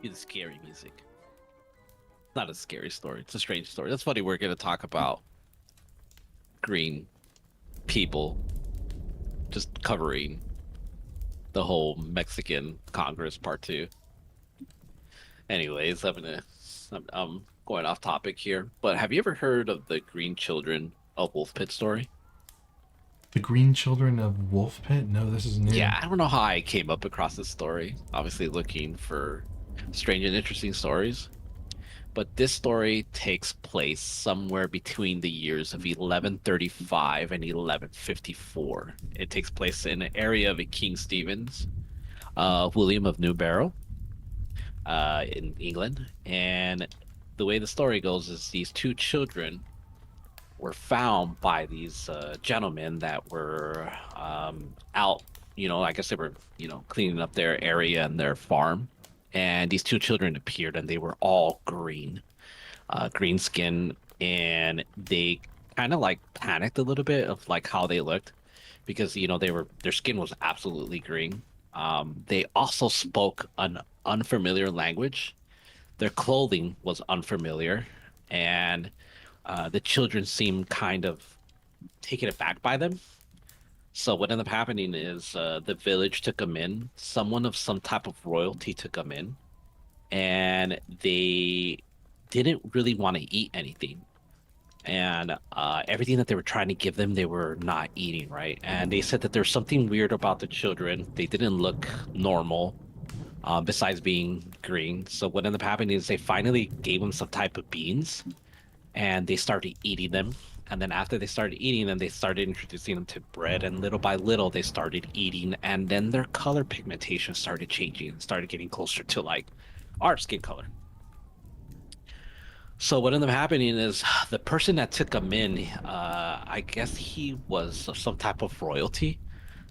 the scary music. It's not a scary story. It's a strange story. That's funny. We're going to talk about green people just covering the whole Mexican Congress part two. Anyways, I'm going off topic here, but have you ever heard of the Green Children of Woolpit story? The Green Children of Woolpit? No, this is new. Yeah, I don't know how I came up across this story. Obviously, looking for strange and interesting stories. But this story takes place somewhere between the years of 1135 and 1154. It takes place in an area of King Stephen's, William of Newbarrow, in England. And the way the story goes is these two children were found by these gentlemen that were out. I guess they were, cleaning up their area and their farm. And these two children appeared, and they were all green, green skin, and they kind of like panicked a little bit of like how they looked because their skin was absolutely green. They also spoke an unfamiliar language. Their clothing was unfamiliar, and the children seemed kind of taken aback by them. So what ended up happening is the village took them in. Someone of some type of royalty took them in, and they didn't really want to eat anything. And everything that they were trying to give them, they were not eating, right? And they said that there's something weird about the children. They didn't look normal, besides being green. So what ended up happening is they finally gave them some type of beans, and they started eating them. And then after they started eating them, they started introducing them to bread, and little by little, they started eating, and then their color pigmentation started changing and started getting closer to like our skin color. So what ended up happening is the person that took him in, I guess he was of some type of royalty,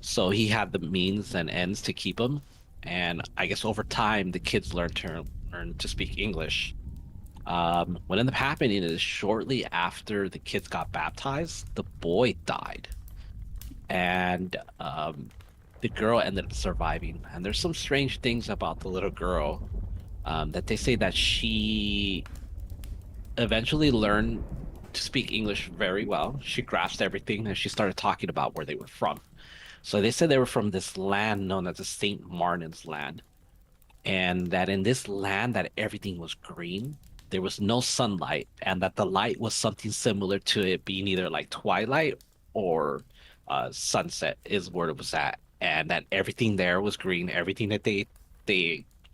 so he had the means and ends to keep him. And I guess over time, the kids learn to speak English. What ended up happening is shortly after the kids got baptized, the boy died, and the girl ended up surviving. And there's some strange things about the little girl, that they say that she eventually learned to speak English very well. She grasped everything and she started talking about where they were from. So they said they were from this land known as the Saint Martin's land, and that in this land that everything was green, there was no sunlight, and that the light was something similar to it being either like twilight or sunset is where it was at, and that everything there was green. Everything that they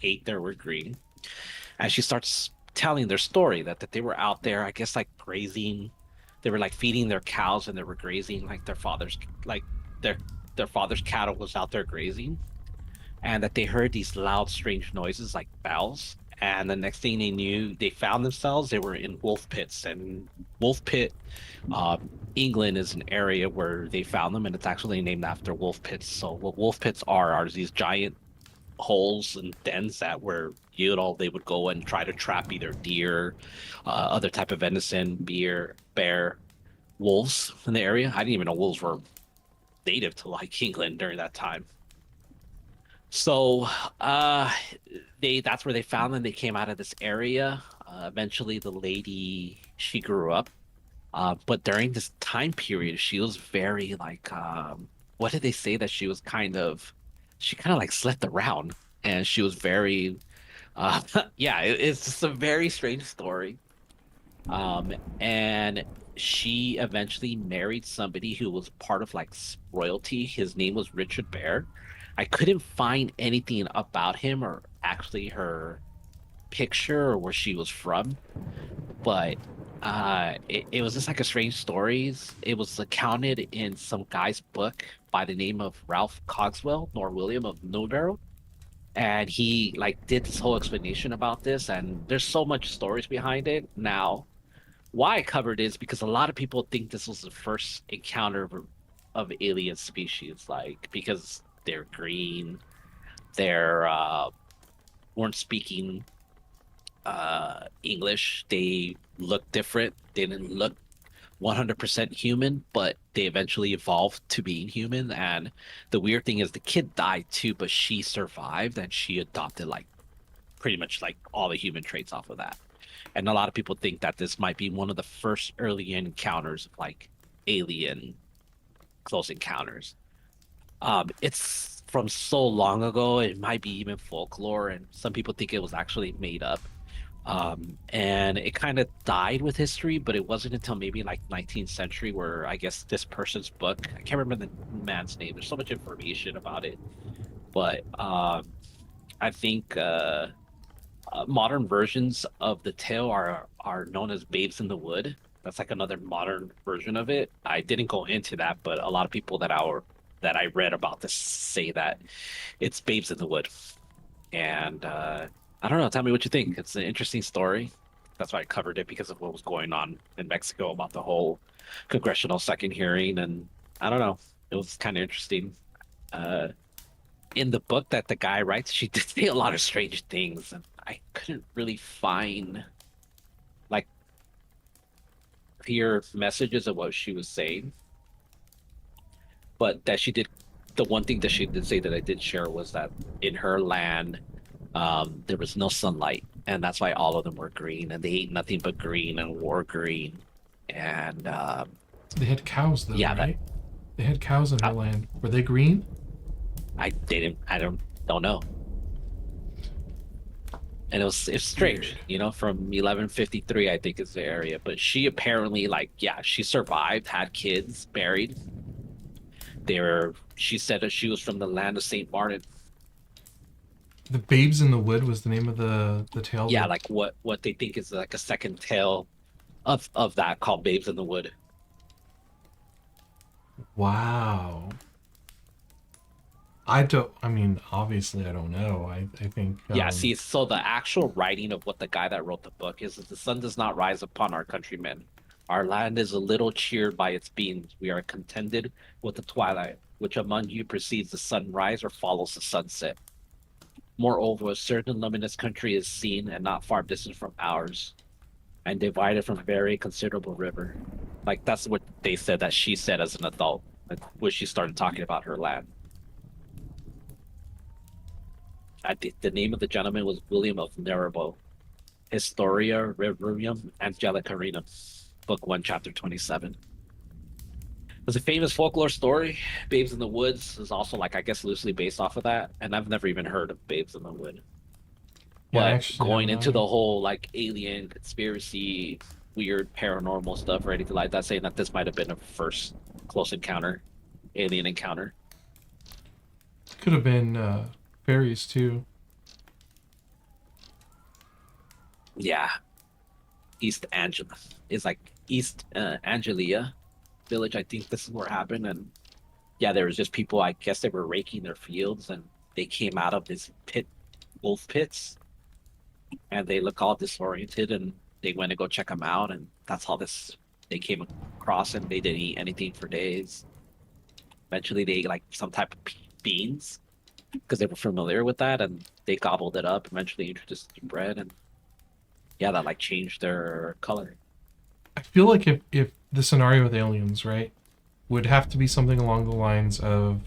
ate there were green. And she starts telling their story that they were out there, I guess, like grazing. They were like feeding their cows and they were grazing like like their their father's cattle was out there grazing, and that they heard these loud, strange noises like bells. And the next thing they knew, they found themselves, they were in wolf pits. And Wolf Pit, uh, England, is an area where they found them, and it's actually named after wolf pits. So what wolf pits are these giant holes and dens that where they would go and try to trap either deer, other type of venison, bear, wolves in the area. I didn't even know wolves were native to like England during that time. So uh they that's where they found them. They came out of this area. Eventually the lady, she grew up. But during this time period, she was very like what did they say that she kind of like slept around, and she was very yeah, it's just a very strange story. And she eventually married somebody who was part of like royalty. His name was Richard Bear. I couldn't find anything about him or actually her picture or where she was from, but it was just like a strange story. It was accounted in some guy's book by the name of Ralph Cogswell, nor William of Newbarrow, and he like did this whole explanation about this, and there's so much stories behind it. Now why I covered is because a lot of people think this was the first encounter of alien species, like because they're green, they're weren't speaking English, they look different, they didn't look 100% human, but they eventually evolved to being human. And the weird thing is the kid died too, but she survived and she adopted like pretty much like all the human traits off of that. And a lot of people think that this might be one of the first early encounters of like alien close encounters. It's from so long ago, it might be even folklore, and some people think it was actually made up. And it kind of died with history, but it wasn't until maybe like 19th century where I guess this person's book, I can't remember the man's name. There's so much information about it, but I think modern versions of the tale are known as Babes in the Wood. That's like another modern version of it. I didn't go into that, but a lot of people that I read about this say that it's Babes in the Wood. And I don't know. Tell me what you think. It's an interesting story. That's why I covered it because of what was going on in Mexico about the whole congressional second hearing. And I don't know. It was kind of interesting. Uh, in the book that the guy writes, she did say a lot of strange things, and I couldn't really find like clear messages of what she was saying. But that she did, the one thing that she did say that I did share was that in her land, there was no sunlight, and that's why all of them were green, and they ate nothing but green and wore green. And They had cows though, yeah, that right? They had cows in her I, land. Were they green? I didn't, I don't know. And it's strange, Weird. you know, from 1153, I think is the area. But she apparently, like, yeah, she survived, had kids, married. She said that she was from the land of Saint Martin. The Babes in the Wood was the name of the tale Yeah, that. like what they think is like a second tale of that called Babes in the Wood. Wow. I don't. I mean, obviously, I don't know. I think. Yeah, see, so the actual writing of what the guy that wrote the book is that the sun does not rise upon our countrymen. Our land is a little cheered by its beams. We are contented with the twilight, which among you precedes the sunrise or follows the sunset. Moreover, a certain luminous country is seen and not far distant from ours, and divided from a very considerable river. Like that's what they said that she said as an adult, like, when she started talking about her land. I think the name of the gentleman was William of Nerabo. Historia Rerum Angelica Rerum, Book 1, Chapter 27. It's a famous folklore story. Babes in the Woods is also, like, I guess, loosely based off of that. And I've never even heard of Babes in the Wood. Yeah, I But actually going haven't into the either. whole, like, alien conspiracy, weird paranormal stuff or anything like that, saying that this might have been a first close encounter, alien encounter. Could have been fairies too. Yeah. East Angela is like East Angelia village. I think this is where it happened. And yeah, there was just people, I guess they were raking their fields and they came out of this pit, wolf pits, and they look all disoriented and they went to go check them out. And that's how they came across and they didn't eat anything for days. Eventually, they ate like some type of beans because they were familiar with that and they gobbled it up, eventually introduced it to bread. And yeah, that like changed their color. I feel like if the scenario with aliens, right, would have to be something along the lines of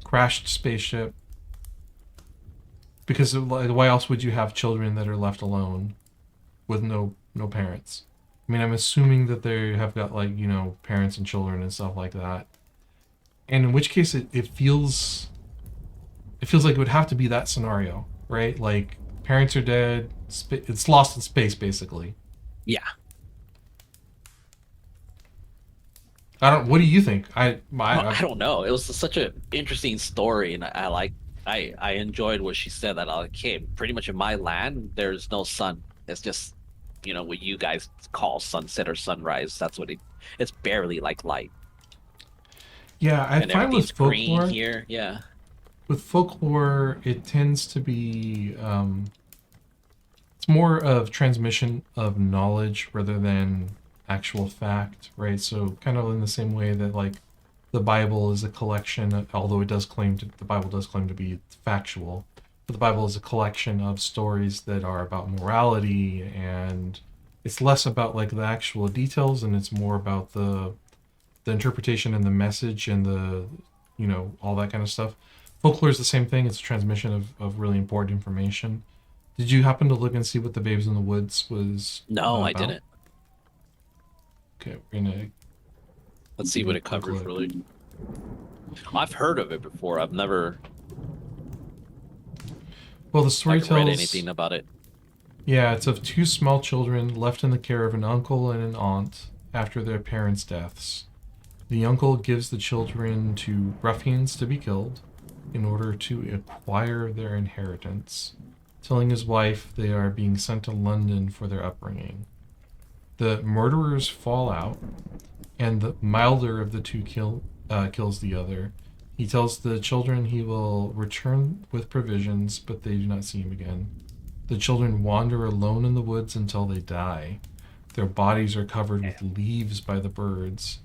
crashed spaceship. Because why else would you have children that are left alone with no parents? I mean, I'm assuming that they have got like parents and children and stuff like that. And in which case, it feels like it would have to be that scenario, right? Like parents are dead, it's lost in space basically. Yeah. I don't. What do you think? I don't know. It was such an interesting story, and I enjoyed what she said that like, okay, pretty much in my land, there's no sun. It's just, what you guys call sunset or sunrise. That's what it's barely like light, Yeah, I and find with everything's green folklore, here. Yeah, it tends to be it's more of transmission of knowledge rather than actual fact, right? So kind of in the same way that like the Bible is a collection, although the Bible does claim to be factual, but the Bible is a collection of stories that are about morality, and it's less about like the actual details and it's more about the interpretation and the message and the all that kind of stuff. Folklore is the same thing. It's a transmission of really important information. Did you happen to look and see what the Babes in the Woods was No, I about? didn't. Okay, we're gonna Let's see give it what a it quick covers look. really. I've heard of it before. I've never Well, the story like read tells, anything about it. yeah, it's of two small children left in the care of an uncle and an aunt after their parents' deaths. The uncle gives the children to ruffians to be killed in order to acquire their inheritance, telling his wife they are being sent to London for their upbringing. The murderers fall out, and the milder of the two kills the other. He tells the children he will return with provisions, but they do not see him again. The children wander alone in the woods until they die. Their bodies are covered with leaves by the birds.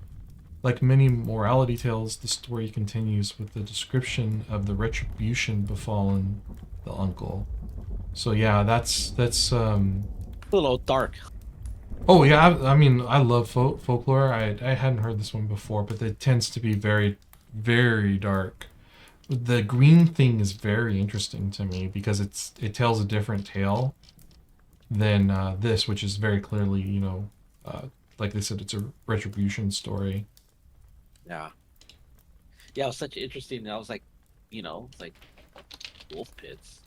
Like many morality tales, the story continues with the description of the retribution befallen the uncle. So yeah, that's. A little dark. Oh yeah, I mean I love folklore. I hadn't heard this one before, but it tends to be very, very dark. The green thing is very interesting to me because it tells a different tale than this, which is very clearly, uh, like they said, it's a retribution story. Yeah. Yeah, it was such interesting. I was like, it's like wolf pits.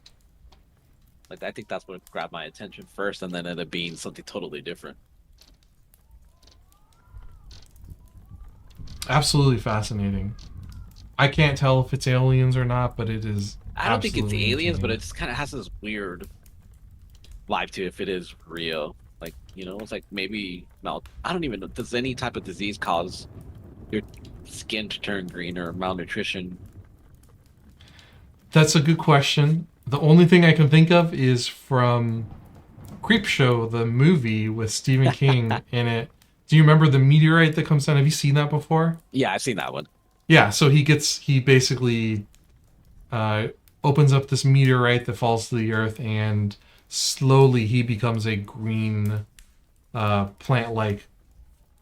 Like I think that's what grabbed my attention first, and then ended up being something totally different. Absolutely fascinating. I can't tell if it's aliens or not, but it is I don't think it's absolutely aliens, but it entertaining. just kind of has this weird vibe to it if it is real. Like, it's like maybe I don't even know. Does any type of disease cause your skin to turn green or malnutrition? That's a good question. The only thing I can think of is from Creepshow, the movie with Stephen King in it. Do you remember the meteorite that comes down? Have you seen that before? Yeah, I've seen that one. Yeah, so he basically uh, opens up this meteorite that falls to the earth, and slowly he becomes a green plant-like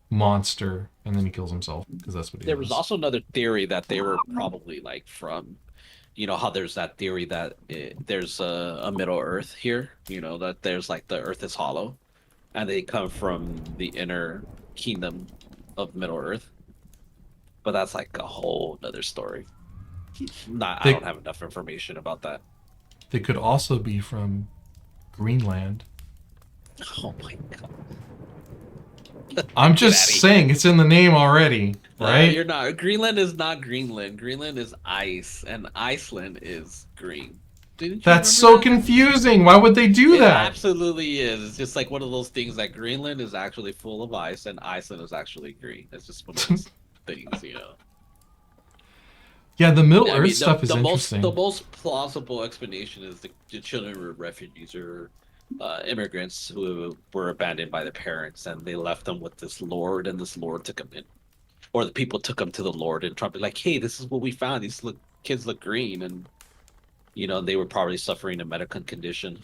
monster, and then he kills himself because that's what he There was does. also another theory that they were probably like from, how there's that theory that there's a Middle Earth here, that there's like the Earth is hollow, and they come from the inner kingdom of Middle Earth. But that's like a whole other story. Not, I They don't have enough information about that. they could also be from Greenland. Oh my God. I'm Get out just of here. saying it's in the name already, right? You're not. Greenland is not Greenland. Greenland is ice, and Iceland is green. Didn't you That's remember so that? confusing. Why would they do It that? absolutely is. It's just like one of those things that Greenland is actually full of ice and Iceland is actually green. It's just one of those things. Yeah, the Middle I Earth mean, stuff is the interesting. most plausible explanation is the children were refugees or immigrants who were abandoned by their parents, and they left them with this lord, and this lord took them in, or the people took them to the lord and tried to be like, "Hey, this is what we found. These kids look green," and they were probably suffering a medical condition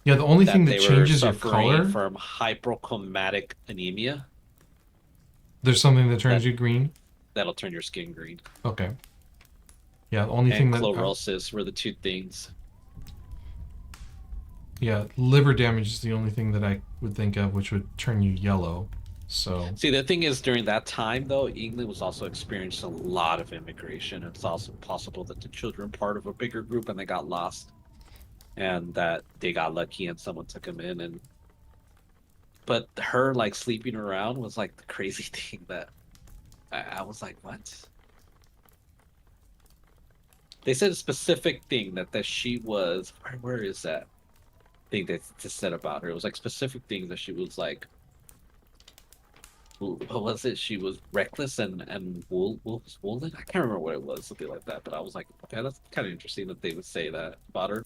Yeah, the only thing that that they were changes your suffering color, from hypochromatic anemia there's something that turns that you green. that'll turn your skin green, Okay. Yeah, the only and thing that chlorosis were the two things. yeah, liver damage is the only thing that I would think of which would turn you yellow. So, See, the thing is, during that time, though, England was also experiencing a lot of immigration. It's also possible that the children were part of a bigger group and they got lost, and that they got lucky and someone took them in. And but her like sleeping around was like the crazy thing that I was like, what? They said a specific thing that she was. Where is that thing that said about her? It was like specific things that she was like what was it? She was reckless and woolen. I can't remember what it was, something like that. But I was like, okay, that's kind of interesting that they would say that about her.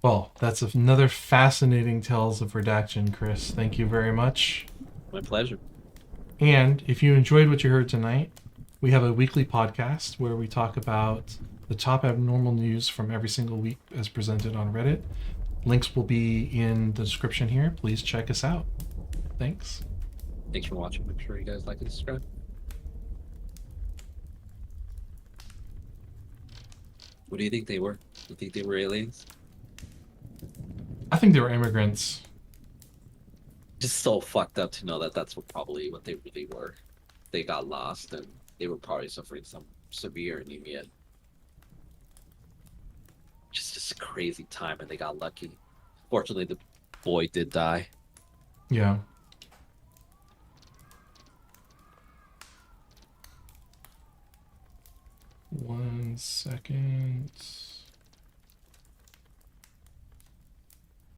well, that's another fascinating Tales of Redaction, Chris. Thank you very much. My pleasure. And if you enjoyed what you heard tonight, we have a weekly podcast where we talk about the top abnormal news from every single week as presented on Reddit. Links will be in the description here. Please check us out. Thanks. Thanks for watching. Make sure you guys like and subscribe. What do you think they were? You think they were aliens? I think they were immigrants. Just so fucked up to know that that's probably what they really were. They got lost and they were probably suffering some severe anemia. Just a crazy time, and they got lucky. Fortunately, the boy did die. Yeah. 1 second.